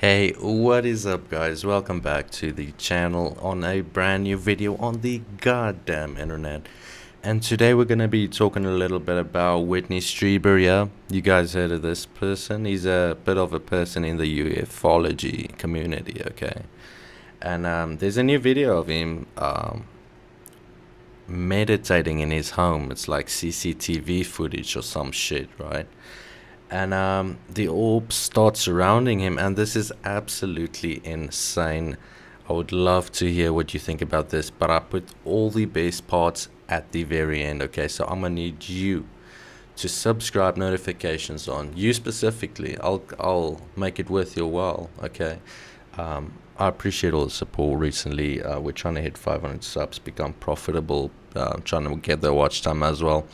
Hey, what is up guys? Welcome back to the channel on a brand new video on the goddamn internet. And today we're gonna be talking a little bit about Whitley Strieber, yeah? You guys heard of this person? He's a bit of a person in the ufology community, okay? And there's a new video of him meditating in his home. It's like CCTV footage or some shit, right? And the orbs start surrounding him, and this is absolutely insane. I would love to hear what you think about this, but I put all the best parts at the very end. Okay, so I'm gonna need you to subscribe, notifications on, you specifically. I'll make it worth your while. Okay, I appreciate all the support recently. We're trying to hit 500 subs, become profitable, trying to get the watch time as well.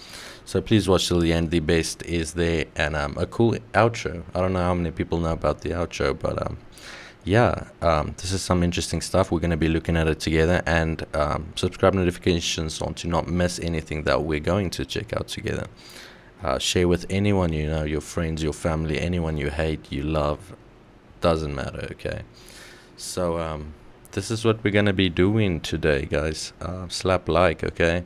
So please watch till the end. The best is there, and a cool outro. I don't know how many people know about the outro, but yeah, this is some interesting stuff. We're going to be looking at it together, and subscribe, notifications on to not miss anything that we're going to check out together. Share with anyone you know, your friends, your family, anyone you hate, you love, doesn't matter. Okay, so this is what we're going to be doing today, guys. Slap like, okay?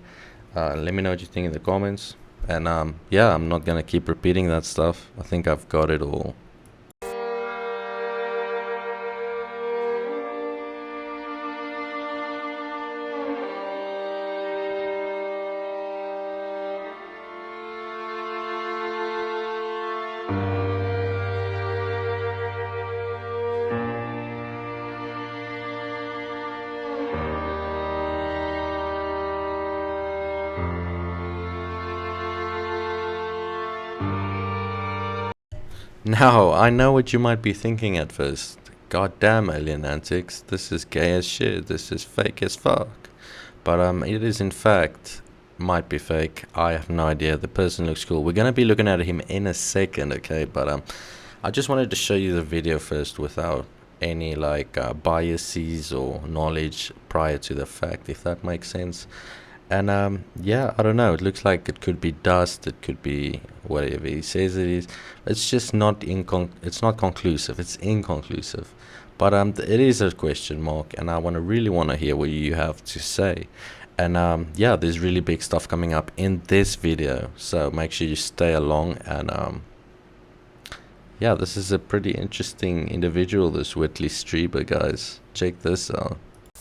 Let me know what you think in the comments. And yeah, I'm not gonna keep repeating that stuff. I think I've got it all. Now, I know what you might be thinking at first. God damn, AlienAntics, this is gay as shit. This is fake as fuck. But it is in fact might be fake. I have no idea. The person looks cool. We're gonna be looking at him in a second, okay? But I just wanted to show you the video first without any like biases or knowledge prior to the fact, if that makes sense. And yeah, I don't know, it looks like it could be dust, it could be whatever he says it is. It's just not it's not conclusive, it's inconclusive. But it is a question mark, and I really want to hear what you have to say. And yeah, there's really big stuff coming up in this video, so make sure you stay along. And yeah, this is a pretty interesting individual, this Whitley Strieber, guys. Check this out.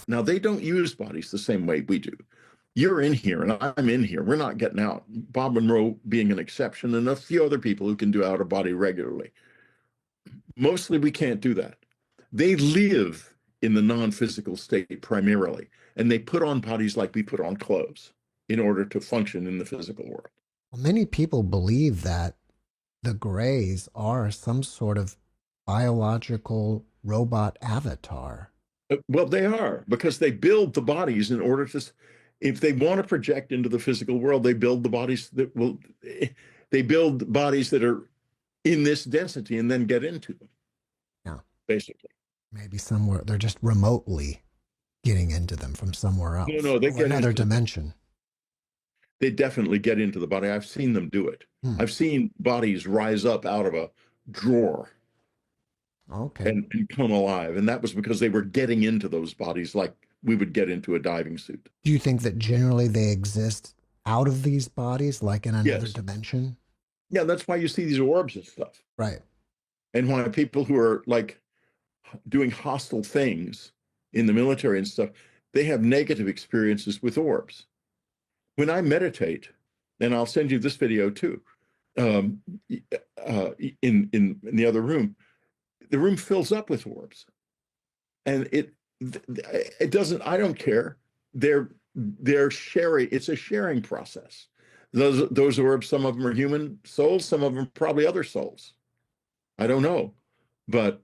Now, they don't use bodies the same way we do. You're in here and I'm in here. We're not getting out. Bob Monroe being an exception, and a few other people who can do out of body regularly. Mostly we can't do that. They live in the non-physical state primarily, and they put on bodies like we put on clothes in order to function in the physical world. Well, many people believe that the Greys are some sort of biological robot avatar. Well, they are, because they build the bodies in order to, if they want to project into the physical world, they build the bodies that will, they build bodies that are in this density and then get into them. Yeah. Basically. Maybe somewhere, they're just remotely getting into them from somewhere else. No, they get another dimension. They definitely get into the body. I've seen them do it. I've seen bodies rise up out of a drawer. Okay. And come alive. And that was because they were getting into those bodies like we would get into a diving suit. Do you think that generally they exist out of these bodies, like in another dimension? Yeah, that's why you see these orbs and stuff. Right. And why people who are like doing hostile things in the military and stuff, they have negative experiences with orbs. When I meditate, and I'll send you this video too, in the other room, the room fills up with orbs, and it doesn't. I don't care. They're sharing. It's a sharing process. Those orbs. Some of them are human souls. Some of them probably other souls. I don't know, but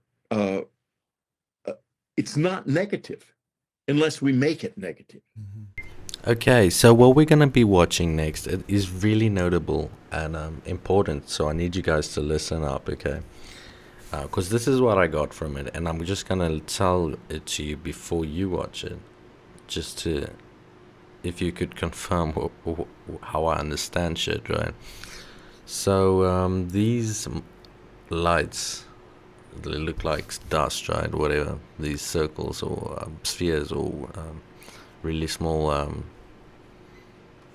it's not negative unless we make it negative. Okay, so what we're gonna be watching next is really notable and important. So I need you guys to listen up, okay? Because this is what I got from it, and I'm just gonna tell it to you before you watch it, just to, if you could confirm how I understand shit, right? So these lights they look like dust, right? Whatever, these circles or spheres or really small.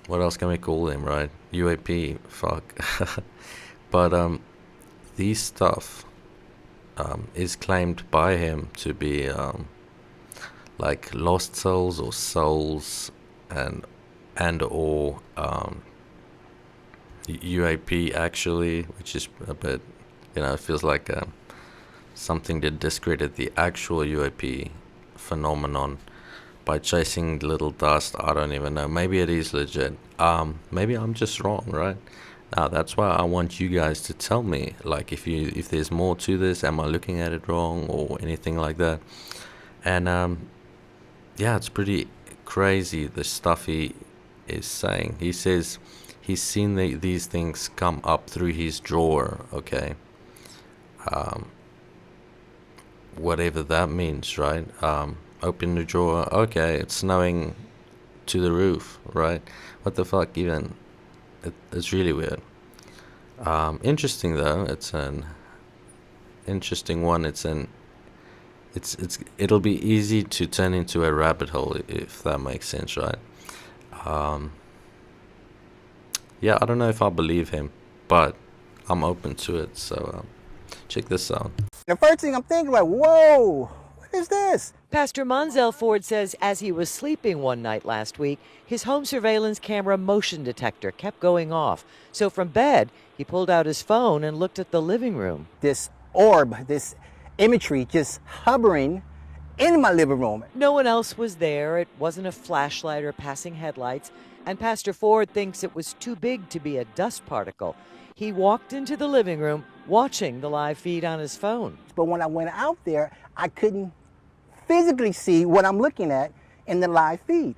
What else can we call them, right? UAP. Fuck. But these stuff is claimed by him to be like lost souls or souls and or UAP actually, which is a bit, it feels like something that discredit the actual UAP phenomenon by chasing little dust. I don't even know. Maybe it is legit. Maybe I'm just wrong, right? Now that's why I want you guys to tell me, like, if there's more to this, am I looking at it wrong or anything like that? And yeah, it's pretty crazy the stuff he is saying. He says he's seen these things come up through his drawer, okay? Whatever that means, right? Open the drawer, okay, it's snowing to the roof, right? What the fuck, even? It's really weird. Interesting though. It's an interesting one. It'll be easy to turn into a rabbit hole, if that makes sense, right? Yeah, I don't know if I believe him, but I'm open to it. So check this out. The first thing I'm thinking, like, whoa, what is this? Pastor Monzel Ford says as he was sleeping one night last week, his home surveillance camera motion detector kept going off. So from bed, he pulled out his phone and looked at the living room. This orb, this imagery just hovering in my living room. No one else was there. It wasn't a flashlight or passing headlights. And Pastor Ford thinks it was too big to be a dust particle. He walked into the living room watching the live feed on his phone. But when I went out there, I couldn't physically see what I'm looking at in the live feed.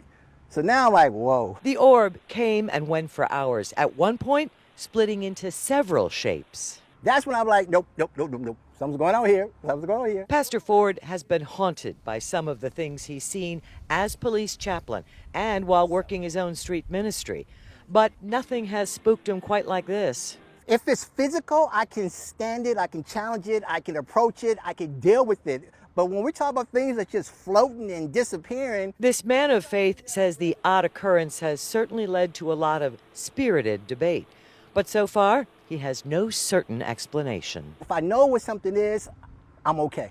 So now I'm like, whoa. The orb came and went for hours, at one point splitting into several shapes. That's when I'm like, nope. Something's going on here. Pastor Ford has been haunted by some of the things he's seen as police chaplain and while working his own street ministry. But nothing has spooked him quite like this. If it's physical, I can stand it, I can challenge it, I can approach it, I can deal with it. But when we talk about things that's just floating and disappearing. This man of faith says the odd occurrence has certainly led to a lot of spirited debate. But so far, he has no certain explanation. If I know what something is, I'm okay.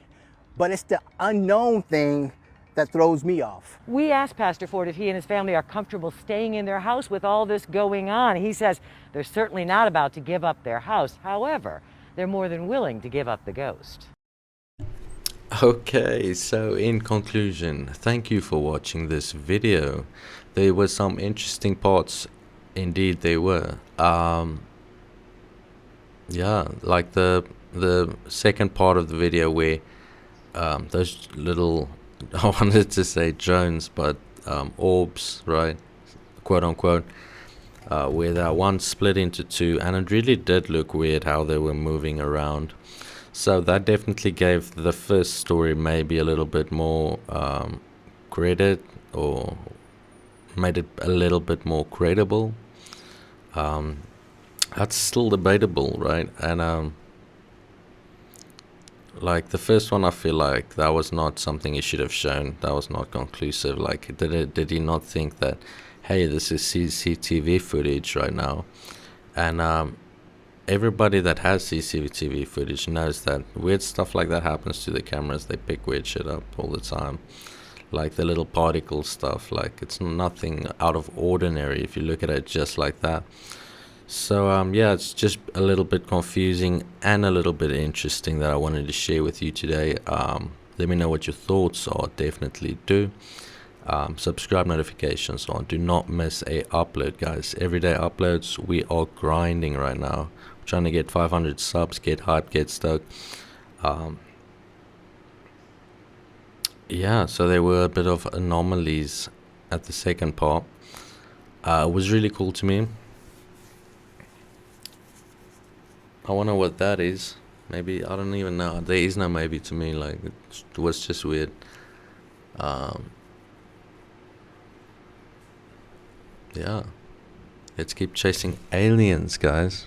But it's the unknown thing that throws me off. We asked Pastor Ford if he and his family are comfortable staying in their house with all this going on. He says they're certainly not about to give up their house. However, they're more than willing to give up the ghost. Okay, so in conclusion, thank you for watching this video. There were some interesting parts, indeed there were. Yeah, like the second part of the video where those little, I wanted to say drones, but orbs, right, quote unquote, where that one split into two, and it really did look weird how they were moving around. So that definitely gave the first story maybe a little bit more credit, or made it a little bit more credible. That's still debatable, right? And like the first one, I feel like that was not something he should have shown. That was not conclusive. Like, did he not think that, hey, this is CCTV footage right now? And everybody that has CCTV footage knows that weird stuff like that happens to the cameras. They pick weird shit up all the time, like the little particle stuff. Like, it's nothing out of ordinary if you look at it just like that. So yeah, it's just a little bit confusing and a little bit interesting that I wanted to share with you today. Let me know what your thoughts are. Definitely do. Subscribe, notifications on. Do not miss a upload, guys. Everyday uploads. We are grinding right now. We're trying to get 500 subs, get hyped, get stoked. Yeah, so there were a bit of anomalies at the second part. It was really cool to me. I wonder what that is. Maybe, I don't even know. There is no maybe to me. Like, it was just weird. Yeah. Let's keep chasing aliens, guys.